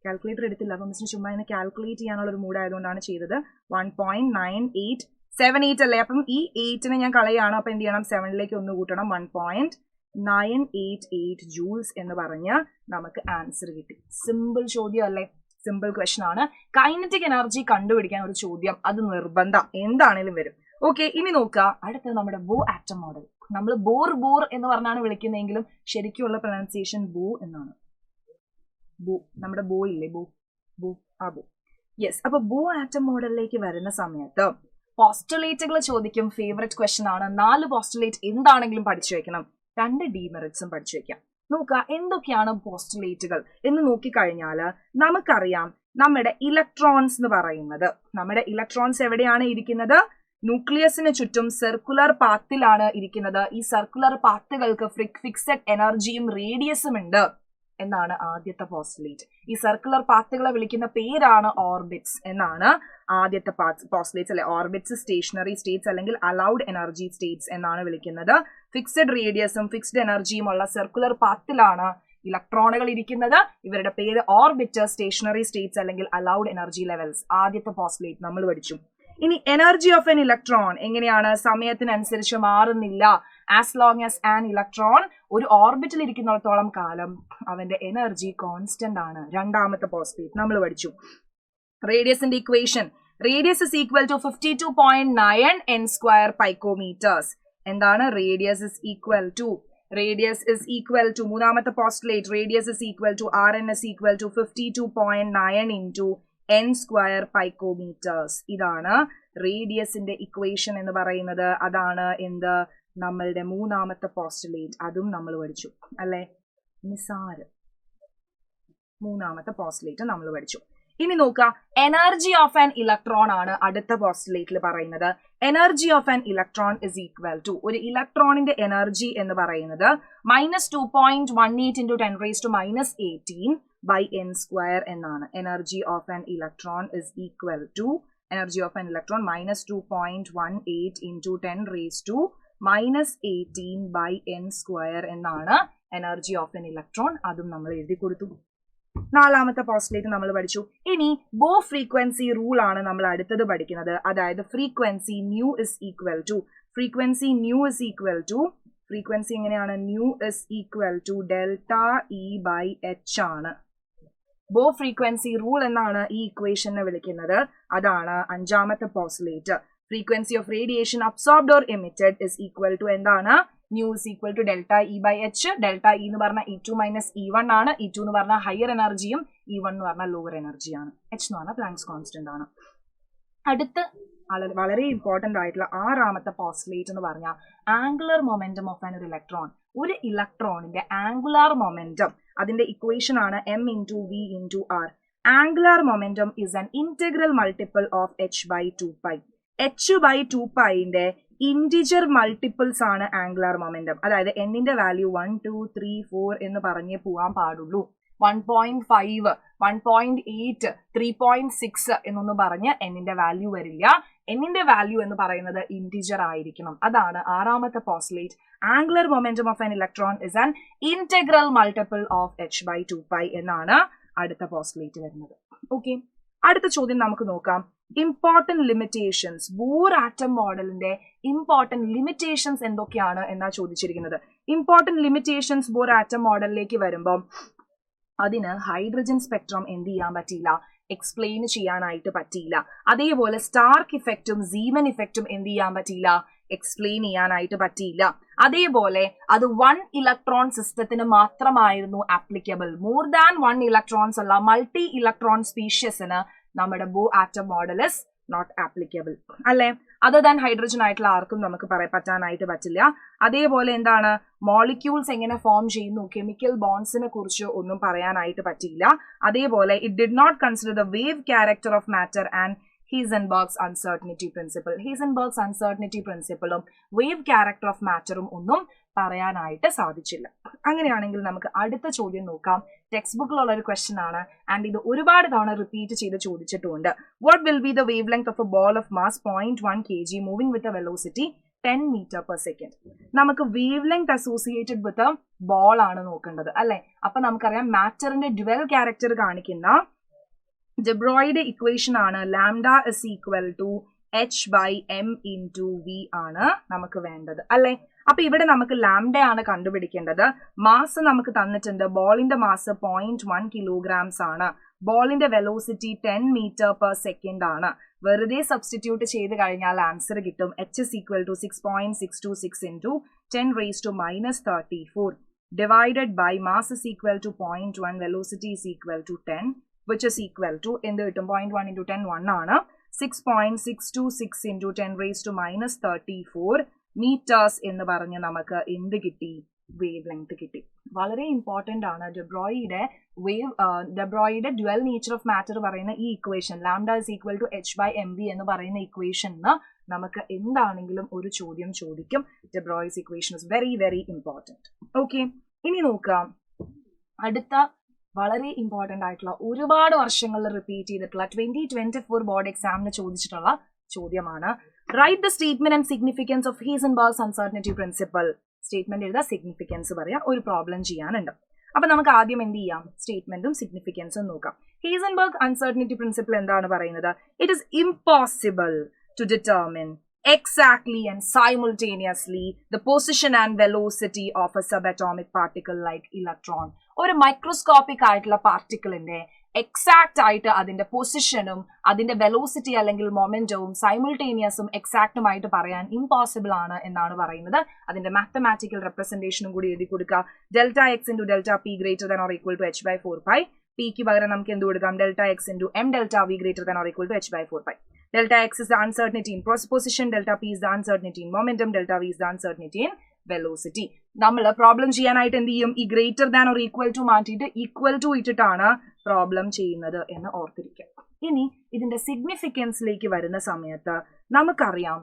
കാൽക്കുലേറ്റർ എടുത്തില്ല. അപ്പൊ മിസ്സിന് ചുമ്മാ ഇതിനെ കാൽക്കുലേറ്റ് ചെയ്യാനുള്ള ഒരു മൂഡ് ആയതുകൊണ്ടാണ് ചെയ്തത്. 1.9878 അല്ലേ? അപ്പം ഈ 8നെ ഞാൻ കളയാണ്. അപ്പൊ എന്ത് ചെയ്യണം? 7ലേക്ക് ഒന്ന് കൂട്ടണം. 1.988 ജൂൾസ് എന്ന് പറഞ്ഞ് നമുക്ക് ആൻസർ കിട്ടി. സിമ്പിൾ ചോദ്യം അല്ലേ? സിമ്പിൾ ക്വസ്റ്റൻ ആണ്. കൈനറ്റിക് എനർജി കണ്ടുപിടിക്കാൻ ഒരു ചോദ്യം അത് നിർബന്ധം എന്താണേലും വരും. ഓക്കെ, ഇനി നോക്കുക. അടുത്തത് നമ്മുടെ ബോ ആറ്റം മോഡൽ. നമ്മൾ ബോർ എന്ന് പറഞ്ഞാണ് വിളിക്കുന്നതെങ്കിലും ശരിക്കുള്ള പ്രൊനൗൺസിയേഷൻ ബോ എന്നാണ്. ബോ, നമ്മുടെ ബോ ഇല്ലേ? ബോ. യെസ്. അപ്പൊ ബോ ആറ്റം മോഡലിലേക്ക് വരുന്ന സമയത്ത് പോസ്റ്റുലേറ്റുകൾ ചോദിക്കും. ഫേവറേറ്റ് ക്വസ്റ്റൻ ആണ്. 4 പോസ്റ്റുലേറ്റ് എന്താണെങ്കിലും പഠിച്ചു വെക്കണം. 2 ഡീമെറിറ്റ്സും പഠിച്ചു വെക്കാം. നോക്കുക എന്തൊക്കെയാണ് പോസ്റ്റുലേറ്റുകൾ എന്ന് നോക്കിക്കഴിഞ്ഞാൽ നമുക്കറിയാം നമ്മുടെ ഇലക്ട്രോൺസ് എന്ന് പറയുന്നത്. നമ്മുടെ ഇലക്ട്രോൺസ് എവിടെയാണ് ഇരിക്കുന്നത്? ന്യൂക്ലിയസിന് ചുറ്റും സർക്കുലർ പാത്തിലാണ് ഇരിക്കുന്നത്. ഈ സർക്കുലർ പാത്തുകൾക്ക് ഫിക്സഡ് എനർജിയും റേഡിയസും ഉണ്ട് എന്നാണ് ആദ്യത്തെ പോസ്റ്റുലേറ്റ്. ഈ സർക്കുലർ പാത്തുകളെ വിളിക്കുന്ന പേരാണ് ഓർബിറ്റ്സ് എന്നാണ് ആദ്യത്തെ പോസ്റ്റുലേറ്റ്സ് അല്ലെ? ഓർബിറ്റ്സ് സ്റ്റേഷനറി സ്റ്റേറ്റ്സ് അല്ലെങ്കിൽ അലൗഡ് എനർജി സ്റ്റേറ്റ്സ് എന്നാണ് വിളിക്കുന്നത്. ഫിക്സഡ് റേഡിയസും ഫിക്സ്ഡ് എനർജിയും ഉള്ള സർക്കുലർ പാത്തിലാണ് ഇലക്ട്രോണുകൾ ഇരിക്കുന്നത്. ഇവരുടെ പേര് ഓർബിറ്റ്, സ്റ്റേഷനറി സ്റ്റേറ്റ്സ് അല്ലെങ്കിൽ അലൗഡ് എനർജി ലെവൽസ്. ആദ്യത്തെ പോസ്റ്റുലേറ്റ് നമ്മൾ പഠിച്ചു. ഇനി എനർജി ഓഫ് എൻ ഇലക്ട്രോൺ എങ്ങനെയാണ്? സമയത്തിനനുസരിച്ച് മാറുന്നില്ല. As long as an electron ഒരു ഓർബിറ്റിൽ ഇരിക്കുന്നിടത്തോളം കാലം അവന്റെ എനർജി കോൺസ്റ്റന്റ് ആണ്. രണ്ടാമത്തെ പോസ്റ്റുലേറ്റ് നമ്മൾ പഠിച്ചു. റേഡിയസിന്റെ ഇക്വേഷൻ. Radius is equal to 52.9 n² picometres. എന്താണ്? റേഡിയസ് ഇസ് ഈക്വൽ ടു മൂന്നാമത്തെ postulate. Radius is equal to Rn is equal to 52.9 × n² picometres. ഇതാണ് റേഡിയസിന്റെ ഇക്വേഷൻ എന്ന് പറയുന്നത്. അതാണ് എന്ത്? നമ്മളുടെ മൂന്നാമത്തെ പോസ്റ്റുലേറ്റ്. അതും നമ്മൾ പഠിച്ചു അല്ലെ? നിസാരം. മൂന്നാമത്തെ പോസ്റ്റുലേറ്റ് നമ്മൾ പഠിച്ചു. ഇനി നോക്കുക, എനർജി ഓഫ് ആൻ ഇലക്ട്രോൺ ആണ് അടുത്ത പോസ്റ്റുലേറ്റിൽ പറയുന്നത്. Energy of an electron is equal to, ഒരു ഇലക്ട്രോണിന്റെ എനർജി എന്ന് പറയുന്നത് -2.18 × 10⁻−18 by n² എന്നാണ്. Energy of an electron is equal to energy of an electron -2.18 × 10⁻−18 by n² എന്നാണ് എനർജി ഓഫ് ആൻ ഇലക്ട്രോൺ. അതും നമ്മൾ എഴുതി കൊടുത്തു. നാലാമത്തെ പോസ്റ്റുലേറ്റ് നമ്മൾ പഠിച്ചു. ഇനി ബോ ഫ്രീക്വൻസി റൂൾ ആണ് നമ്മൾ അടുത്തത് പഠിക്കുന്നത്. അതായത് frequency nu is equal to frequency എങ്ങനെയാണ്? Nu is equal to ΔE/h ആണ്. ബോ ഫ്രീക്വൻസി റൂൾ എന്നാണ് ഈ ഇക്വേഷനെ വിളിക്കുന്നത്. അതാണ് അഞ്ചാമത്തെ postulate. Frequency of radiation absorbed or emitted is equal to എന്താണ്? Nu is equal to ΔE/h. ΔE എന്ന് പറഞ്ഞാൽ E2 - E1 ആണ്. E2 എന്ന് പറഞ്ഞാൽ ഹയർ എനർജിയും E1 എന്ന് പറഞ്ഞാൽ ലോവർ എനർജിയാണ്. H എന്ന് പറഞ്ഞാൽ പ്ലാങ്ക്സ് കോൺസ്റ്റന്റ് ആണ്. അടുത്ത വളരെ ഇമ്പോർട്ടന്റ് ആയിട്ടുള്ള 6ാമത്തെ പോസ്റ്റുലേറ്റ് എന്ന് പറഞ്ഞാൽ angular momentum of an electron. ഒരു ഇലക്ട്രോണിന്റെ ആംഗുലാർ മൊമെന്റം അതിന്റെ ഇക്വേഷൻ ആണ് m/v/r. Angular momentum is an integral multiple of h/2π. h/2π integer multiples ആണ് ആംഗുലാർ മൊമെന്റം. അതായത് എന്നിന്റെ വാല്യൂ 1, 2, 3, 4 എന്ന് പറഞ്ഞേ പോവാൻ പാടുള്ളൂ. 1.5, 1.8, 3.6 എന്നൊന്നും പറഞ്ഞ് എന്നിന്റെ വാല്യൂ വരില്ല. എന്നിന്റെ വാല്യൂ എന്ന് പറയുന്നത് ഇന്റിജർ ആയിരിക്കണം. അതാണ് 6ാമത്തെ postulate. Angular momentum of an electron is an integral multiple of h/2π എന്നാണ് അടുത്ത പോസ്റ്റുലേറ്റ് വരുന്നത്. ഓക്കെ, അടുത്ത ചോദ്യം നമുക്ക് നോക്കാം. Important limitations. ബോർ ആറ്റം മോഡലിന്റെ ഇമ്പോർട്ടന്റ് ലിമിറ്റേഷൻസ് എന്തൊക്കെയാണ് എന്നാ ചോദിച്ചിരിക്കുന്നത്. ഇമ്പോർട്ടന്റ് ലിമിറ്റേഷൻസ് ബോർ ആറ്റം മോഡലിലേക്ക് വരുമ്പോൾ അതിന് ഹൈഡ്രജൻ സ്പെക്ട്രം എന്ത് ചെയ്യാൻ പറ്റിയില്ല, എക്സ്പ്ലെയിൻ ചെയ്യാനായിട്ട് പറ്റിയില്ല. അതേപോലെ സ്റ്റാർക്ക് ഇഫക്റ്റും സീമൻ ഇഫക്റ്റും എന്ത് ചെയ്യാൻ പറ്റിയില്ല, എക്സ്പ്ലെയിൻ ചെയ്യാനായിട്ട് പറ്റിയില്ല. അതേപോലെ അത് 1 ഇലക്ട്രോൺ സിസ്റ്റത്തിന് മാത്രമായിരുന്നു ആപ്ലിക്കബിൾ. മോർ ദാൻ 1 ഇലക്ട്രോൺസ് ഉള്ള മൾട്ടി ഇലക്ട്രോൺ സ്പീഷ്യസിന് നമ്മുടെ Bohr atom model is not applicable അല്ലെ. അതർ ദാൻ ഹൈഡ്രജൻ ആയിട്ടുള്ള ആർക്കും നമുക്ക് പറ്റാനായിട്ട് പറ്റില്ല. അതേപോലെ എന്താണ്, മോളിക്യൂൾസ് എങ്ങനെ ഫോം ചെയ്യുന്നു, കെമിക്കൽ ബോൺസിനെ കുറിച്ച് ഒന്നും പറയാനായിട്ട് പറ്റിയില്ല. അതേപോലെ it did not consider the wave character of matter and Heisenberg's uncertainty principle. Heisenberg's uncertainty പ്രിൻസിപ്പിളും വേവ് ക്യാരക്ടർ ഓഫ് മാറ്ററും ഒന്നും പറയാനായിട്ട് സാധിച്ചില്ല. അങ്ങനെയാണെങ്കിൽ നമുക്ക് അടുത്ത ചോദ്യം നോക്കാം. ടെക്സ്റ്റ് ബുക്കിലുള്ള ഒരു ക്വസ്റ്റ്യൻ ആണ് ആൻഡ് ഇത് ഒരുപാട് തവണ റിപ്പീറ്റ് ചെയ്ത് ചോദിച്ചിട്ടുണ്ട്. What will be the wavelength of a ball of mass 0.1 kg moving with a velocity 10 m/s? നമുക്ക് wavelength associated with ball ആണ് നോക്കേണ്ടത് അല്ലെ. അപ്പൊ നമുക്കറിയാം മാറ്ററിന്റെ ഡ്യുവൽ ക്യാരക്ടർ കാണിക്കുന്ന de Broglie ഇക്വേഷൻ ആണ് lambda is equal to h/m/v ആണ് നമുക്ക് വേണ്ടത് അല്ലെ. അപ്പൊ ഇവിടെ നമുക്ക് ലാംഡ ആണ് കണ്ടുപിടിക്കേണ്ടത്. മാസ് നമുക്ക് തന്നിട്ടുണ്ട്. ബോളിന്റെ മാസ് 0.1 kilograms ആണ്. ബോളിന്റെ വെലോസിറ്റി 10 m/s ആണ്. വെറുതെ സബ്സ്റ്റിറ്റ്യൂട്ട് ചെയ്ത് കഴിഞ്ഞാൽ ആൻസർ കിട്ടും. h is equal to 6.626 into 10⁻⁻34 divided by mass is equal to 0.1, velocity is equal to 10, which is equal to എന്ത് കിട്ടും, 0.1 into 10 1 ആണ്. 6.626 into 10⁻⁻34 മീറ്റേഴ്സ് എന്ന് പറഞ്ഞ് നമുക്ക് എന്ത് കിട്ടി, വേവ് ലെങ്ത് കിട്ടി. വളരെ ഇമ്പോർട്ടന്റ് ആണ് de Broglieയുടെ ഡ്യുവൽ നേച്ചർ ഓഫ് മാറ്റർ പറയുന്ന ഈ equation lambda is equal to h/mv എന്ന് പറയുന്ന ഇക്വേഷന് നമുക്ക് എന്താണെങ്കിലും ഒരു ചോദ്യം ചോദിക്കും. de Broglie's equation is very very important. Okay, ഇനി നോക്കാം അടുത്ത വളരെ ഇമ്പോർട്ടന്റ് ആയിട്ടുള്ള ഒരുപാട് വർഷങ്ങളിൽ റിപ്പീറ്റ് ചെയ്തിട്ടുള്ള 2024 ബോർഡ് എക്സാമിന് ചോദിച്ചിട്ടുള്ള ചോദ്യമാണ്. Write the statement and significance of Heisenberg's uncertainty principle. Statement എഴുതാ, സിഗ്നിഫിക്കൻസ് പറയാം, ഒരു പ്രോബ്ലം ചെയ്യാനുണ്ട്. അപ്പൊ നമുക്ക് ആദ്യം എന്ത് ചെയ്യാം, സ്റ്റേറ്റ്മെന്റും സിഗ്നിഫിക്കൻസും നോക്കാം. ഹീസൻബർഗ് അൺസർട്ടനിറ്റി പ്രിൻസിപ്പിൾ എന്താണ് പറയുന്നത്? It is impossible to determine exactly and simultaneously the position and velocity of a subatomic particle like electron. ഒരു മൈക്രോസ്കോപ്പിക് ആയിട്ടുള്ള പാർട്ടിക്കിളിന്റെ എക്സാക്ട് ആയിട്ട് അതിന്റെ പൊസിഷനും അതിന്റെ വെലോസിറ്റി അല്ലെങ്കിൽ മൊമെന്റവും സൈമിൾട്ടേനിയസും എക്സാക്റ്റുമായിട്ട് പറയാൻ ഇമ്പോസിബിൾ ആണ് എന്നാണ് പറയുന്നത്. അതിന്റെ മാത്തമാറ്റിക്കൽ റെപ്രസെന്റേഷനും കൂടി എഴുതി കൊടുക്കുക. Delta x into delta p greater than or equal to h/4π. പിക്ക് പകരം നമുക്ക് എന്ത് കൊടുക്കാം, delta x into m delta v greater than or equal to h/4π. Delta x is the uncertainty in position, delta p is the uncertainty in momentum, delta v is the uncertainty in velocity. നമ്മൾ problem ചെയ്യാനായിട്ട് എന്ത് ചെയ്യും, ഈ greater than or equal to മാറ്റിയിട്ട് equal to ഇട്ടിട്ടാണ് problem ചെയ്യുന്നത് എന്ന് ഓർത്തിരിക്കുക. ഇനി ഇതിന്റെ സിഗ്നിഫിക്കൻസിലേക്ക് വരുന്ന സമയത്ത് നമുക്കറിയാം,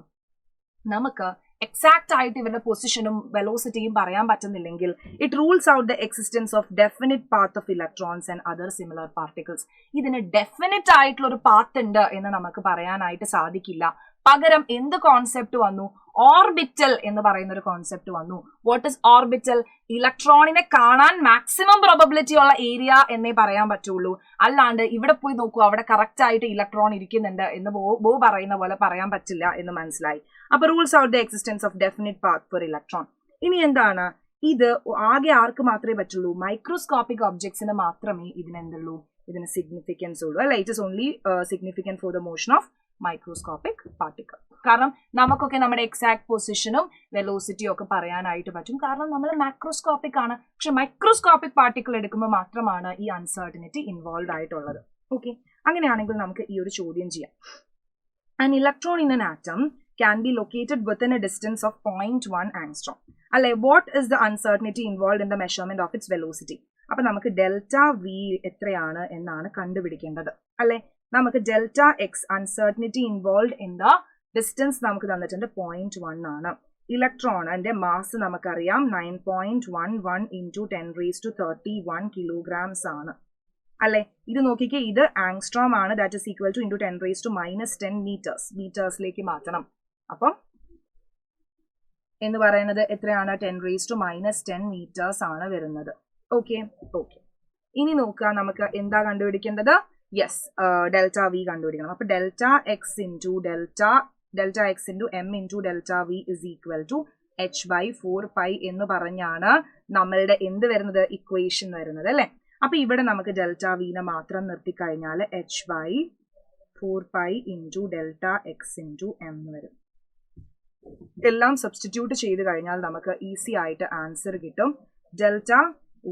നമുക്ക് എക്സാക്ട് ആയിട്ട് ഇവരുടെ പൊസിഷനും വെലോസിറ്റിയും പറയാൻ പറ്റുന്നില്ലെങ്കിൽ it rules out the existence of definite path of electrons and other similar particles. ഇതിന് ഡെഫിനിറ്റ് ആയിട്ടുള്ള ഒരു പാത്ത് ഉണ്ട് എന്ന് നമുക്ക് പറയാനായിട്ട് സാധിക്കില്ല. പകരം എന്ത് കോൺസെപ്റ്റ് വന്നു, ഓർബിറ്റൽ എന്ന് പറയുന്ന ഒരു കോൺസെപ്റ്റ് വന്നു. What is orbital? ഇലക്ട്രോണിനെ കാണാൻ മാക്സിമം പ്രോബബിലിറ്റി ഉള്ള ഏരിയ എന്നേ പറയാൻ പറ്റുള്ളൂ. അല്ലാണ്ട് ഇവിടെ പോയി നോക്കൂ അവിടെ കറക്റ്റ് ആയിട്ട് ഇലക്ട്രോൺ ഇരിക്കുന്നുണ്ട് എന്ന് ബോ പറയുന്ന പോലെ പറയാൻ പറ്റില്ല എന്ന് മനസ്സിലായി. അപ്പൊ rules out the existence of definite path for electron. ഇനി എന്താണ് ഇത്, ആകെ ആർക്ക് മാത്രമേ പറ്റുള്ളൂ, മൈക്രോസ്കോപ്പിക് ഒബ്ജക്ട്സിന് മാത്രമേ ഇതിനെന്തുള്ളൂ, ഇതിന് സിഗ്നിഫിക്കൻസ് ഉള്ളൂ അല്ലെ. It is only significant for the motion of microscopic particle. കാരണം നമുക്കൊക്കെ നമ്മുടെ എക്സാക്ട് പൊസിഷനും വെലോസിറ്റിയും ഒക്കെ പറയാനായിട്ട് പറ്റും, കാരണം നമ്മൾ മാക്രോസ്കോപ്പിക് ആണ്. പക്ഷെ മൈക്രോസ്കോപ്പിക് പാർട്ടിക്കിൾ എടുക്കുമ്പോൾ മാത്രമാണ് ഈ അൺസർട്ടനിറ്റി ഇൻവോൾവ് ആയിട്ടുള്ളത്. ഓക്കെ, അങ്ങനെയാണെങ്കിൽ നമുക്ക് ഈ ഒരു ചോദ്യം ചെയ്യാം. An electron in an atom can be located within a distance of 0.1 angstrom. അല്ലെ, what is the uncertainty involved in the measurement of its velocity? അപ്പൊ നമുക്ക് ഡെൽറ്റ വി എത്രയാണ് എന്നാണ് കണ്ടുപിടിക്കേണ്ടത് അല്ലെ. നമുക്ക് delta X uncertainty involve in the distance നമുക്ക് തന്നിട്ടുണ്ട് 0.1 ആണ്. ഇലക്ട്രോണിന്റെ മാസ് നമുക്കറിയാം 9.11 into 10⁻31 kilograms ആണ് അല്ലെ. ഇത് നോക്കിക്കേ, ഇത് ആങ്സ്ട്രോം ആണ്, that is equal two into 10⁻10 meters, മീറ്റേഴ്സിലേക്ക് മാറ്റണം. അപ്പം എന്ന് പറയുന്നത് എത്രയാണ്? 10⁻10 meters ആണ് വരുന്നത്. ഓക്കെ. ഇനി നോക്കുക, നമുക്ക് എന്താ കണ്ടുപിടിക്കേണ്ടത്? യെസ്, ഡെൽറ്റ വി കണ്ടുപിടിക്കണം. അപ്പൊ delta x into m into delta v is equal to h/4π എന്ന് പറഞ്ഞാണ് നമ്മളുടെ എന്ത് വരുന്നത്? ഇക്വേഷൻ വരുന്നത് അല്ലെ. അപ്പൊ ഇവിടെ നമുക്ക് ഡെൽറ്റ വിനെ മാത്രം നിർത്തിക്കഴിഞ്ഞാൽ h/4π into delta x into M വരും. എല്ലാം സബ്സ്റ്റിറ്റ്യൂട്ട് ചെയ്ത് കഴിഞ്ഞാൽ നമുക്ക് ഈസി ആയിട്ട് ആൻസർ കിട്ടും. Delta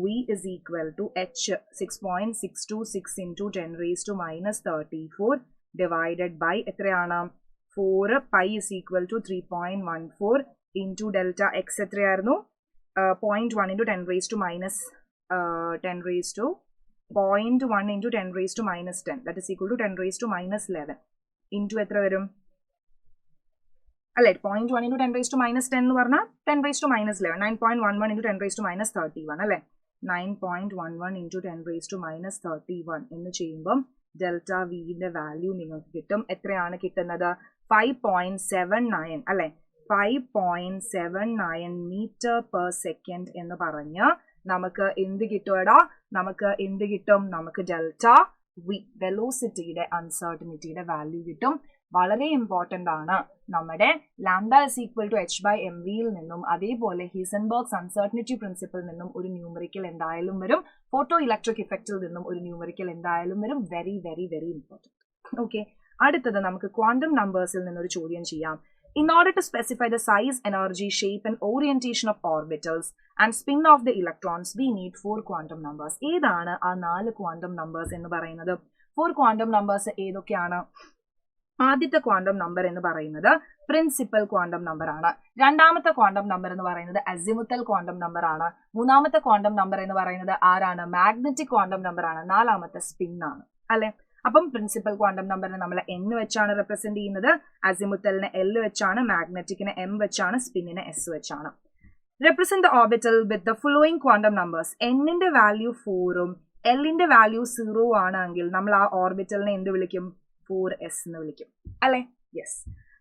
v is equal to h 6.626 into 10⁻34 divided by എത്രയാണ്? 4 pi is equal to 3.14 into delta x എത്രയായിരുന്നു? 0.1 into 10⁻10 into 10⁻10 that is equal to 10⁻11 into എത്ര വരും അല്ലെ? 0.1 into 10⁻10 എന്ന് പറഞ്ഞാൽ 10⁻11, 9.11 into 10⁻31 അല്ലെ. 9.11 into 10⁻31 എന്ന് ചെയ്യുമ്പം ഡെൽറ്റ വിന്റെ വാല്യൂ നിങ്ങൾക്ക് കിട്ടും. എത്രയാണ് കിട്ടുന്നത്? 5.79 അല്ലെ. 5.79 meter per second എന്ന് പറഞ്ഞ് നമുക്ക് എന്ത് കിട്ടുമടാ? നമുക്ക് ഡെൽറ്റ വി വെലോസിറ്റിയുടെ അൺസർട്ടനിറ്റിയുടെ വാല്യൂ കിട്ടും. വളരെ ഇമ്പോർട്ടന്റ് ആണ്. നമ്മുടെ ലാംഡ ഇസ് ഈക്വൽ ടു h/mv-യിൽ നിന്നും അതേപോലെ ഹീസൻബർഗ്സ് അൺസർട്ടനിറ്റി പ്രിൻസിപ്പിൾ നിന്നും ഒരു ന്യൂമറിക്കൽ എന്തായാലും വരും. ഫോട്ടോ ഇലക്ട്രിക് ഇഫക്റ്റിൽ നിന്നും ഒരു ന്യൂമറിക്കൽ എന്തായാലും വരും. Very very very important. Okay. അടുത്തത് നമുക്ക് ക്വാണ്ടം നമ്പേഴ്സിൽ നിന്നൊരു ചോദ്യം ചെയ്യാം. In order to specify the size, energy, shape and orientation of orbitals and spin of the electrons, we need 4 quantum numbers. ഏതാണ് ആ 4 quantum numbers എന്ന് പറയുന്നത്? 4 quantum numbers ഏതൊക്കെയാണ്? ആദ്യത്തെ ക്വാണ്ടം നമ്പർ എന്ന് പറയുന്നത് പ്രിൻസിപ്പൽ ക്വാണ്ടം നമ്പർ ആണ്. രണ്ടാമത്തെ ക്വാണ്ടം നമ്പർ എന്ന് പറയുന്നത് അസിമുത്തൽ ക്വാണ്ടം നമ്പർ ആണ്. മൂന്നാമത്തെ ക്വാണ്ടം നമ്പർ എന്ന് പറയുന്നത് ആരാണ്? മാഗ്നറ്റിക് ക്വാണ്ടം നമ്പർ ആണ്. നാലാമത്തെ സ്പിൻ ആണ് അല്ലെ. അപ്പം പ്രിൻസിപ്പൽ ക്വാണ്ടം നമ്പറിനെ നമ്മൾ n വെച്ചാണ് റെപ്രസെന്റ് ചെയ്യുന്നത്, അസിമുത്തലിനെ L വെച്ചാണ്, മാഗ്നറ്റിക്കിനെ M വെച്ചാണ്, സ്പിന്നിനെ S വെച്ചാണ്. Represent the orbital with the following quantum numbers. n-ന്റെ വാല്യൂ 4ഉം L-ന്റെ വാല്യൂ 0 ആണെങ്കിൽ നമ്മൾ ആ ഓർബിറ്റലിനെ എന്ത് വിളിക്കും? 4s എന്ന് വിളിക്കും അല്ലെ. Yes.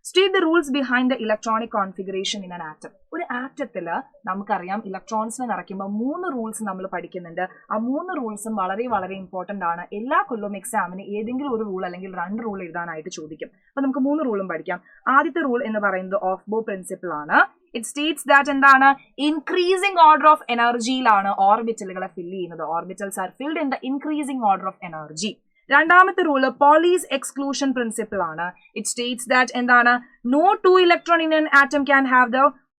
State the rules behind the electronic configuration in an atom. ഒരു ആറ്റത്തില് നമുക്കറിയാം ഇലക്ട്രോൺസിനെ നിറയ്ക്കുമ്പോൾ 3 റൂൾസ് നമ്മൾ പഠിക്കുന്നുണ്ട്. ആ 3 റൂൾസും വളരെ വളരെ ഇമ്പോർട്ടന്റ് ആണ്. എല്ലാ കൊല്ലവും എക്സാമിന് ഏതെങ്കിലും ഒരു റൂൾ അല്ലെങ്കിൽ 2 റൂൾ എഴുതാനായിട്ട് ചോദിക്കും. അപ്പൊ നമുക്ക് 3 റൂളും പഠിക്കാം. ആദ്യത്തെ റൂൾ എന്ന് പറയുന്നത് ഓഫ് ബോ പ്രിൻസിപ്പിൾ ആണ്. ഇറ്റ് സ്റ്റേറ്റ്സ് ദാറ്റ് എന്താണ്? ഇൻക്രീസിംഗ് ഓർഡർ ഓഫ് എനർജിയിലാണ് ഓർബിറ്റലുകളെ ഫില്ല് ചെയ്യുന്നത്. Orbitals are filled in the increasing order of energy. രണ്ടാമത്തെ റൂള് പോളീസ് എക്സ്ക്ലൂഷൻ പ്രിൻസിപ്പിൾ ആണ്. ഇറ്റ് സ്റ്റേറ്റ്സ് ദാറ്റ് എന്താണ്? No 2 electron in an atom can have the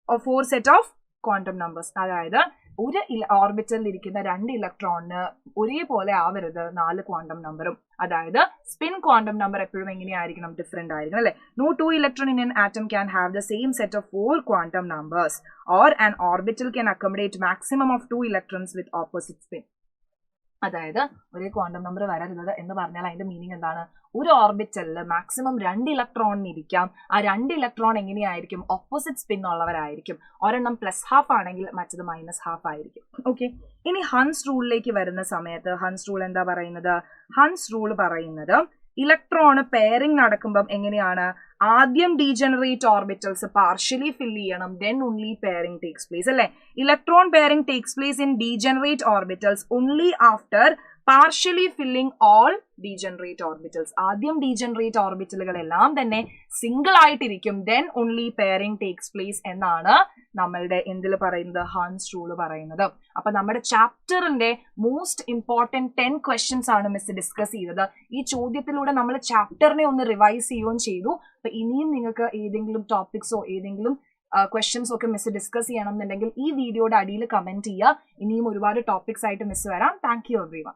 4 set of quantum numbers. അതായത് ഒരു ഓർബിറ്റലിൽ ഇരിക്കുന്ന 2 ഇലക്ട്രോണിന് ഒരേപോലെ ആവരുത് 4 ക്വാണ്ടം നമ്പറും. അതായത് സ്പിൻ ക്വാണ്ടം നമ്പർ എപ്പോഴും എങ്ങനെയായിരിക്കണം? ഡിഫറെന്റ് ആയിരിക്കണം അല്ലെ. No 2 electron in an atom can have the same set of 4 quantum numbers or an orbital can accommodate maximum of 2 electrons with opposite spin. അതായത് ഒരേ ക്വാണ്ടം നമ്പർ വരരുത് എന്ന് പറഞ്ഞാൽ അതിന്റെ മീനിങ് എന്താണ്? ഒരു ഓർബിറ്റലിൽ മാക്സിമം 2 ഇലക്ട്രോണിന് ഇരിക്കാം. ആ 2 ഇലക്ട്രോൺ എങ്ങനെയായിരിക്കും? ഓപ്പോസിറ്റ് സ്പിൻ ഉള്ളവരായിരിക്കും. ഒരെണ്ണം +½ ആണെങ്കിൽ മറ്റത് -½ ആയിരിക്കും. ഓക്കെ. ഇനി ഹൺസ് റൂളിലേക്ക് വരുന്ന സമയത്ത് ഹൺസ് റൂൾ എന്താ പറയുന്നത്? ഹൺസ് റൂൾ പറയുന്നത് ഇലക്ട്രോണ് പെയറിംഗ് നടക്കുമ്പം എങ്ങനെയാണ്? ആദ്യം ഡീജനറേറ്റ് ഓർബിറ്റൽസ് പാർഷ്യലി ഫിൽ ചെയ്യണം, then only pairing takes place അല്ലെ. Electron pairing takes place in degenerate orbitals only after partially filling all degenerate orbitals. ആദ്യം ഡീജനറേറ്റ് ഓർബിറ്റലുകളെല്ലാം തന്നെ സിംഗിൾ ആയിട്ടിരിക്കും, then only pairing takes place എന്നാണ് നമ്മളുടെ എന്തിൽ പറയുന്നത്? ഹൺസ് റൂൾ പറയുന്നത്. അപ്പൊ നമ്മുടെ ചാപ്റ്ററിന്റെ മോസ്റ്റ് ഇമ്പോർട്ടന്റ് 10 questions ആണ് മിസ് ഡിസ്കസ് ചെയ്തത്. ഈ ചോദ്യത്തിലൂടെ നമ്മൾ ചാപ്റ്ററിനെ ഒന്ന് റിവൈസ് ചെയ്യുകയും ചെയ്തു. അപ്പൊ ഇനിയും നിങ്ങൾക്ക് ഏതെങ്കിലും ടോപ്പിക്സോ ഏതെങ്കിലും ക്വസ്റ്റ്യൻസ് ഒക്കെ മിസ് ഡിസ്കസ് ചെയ്യണം എന്നുണ്ടെങ്കിൽ ഈ വീഡിയോയുടെ അടിയിൽ കമന്റ് ചെയ്യുക. ഇനിയും ഒരുപാട് ടോപ്പിക്സ് ആയിട്ട് മിസ് വരാം. Thank you everyone.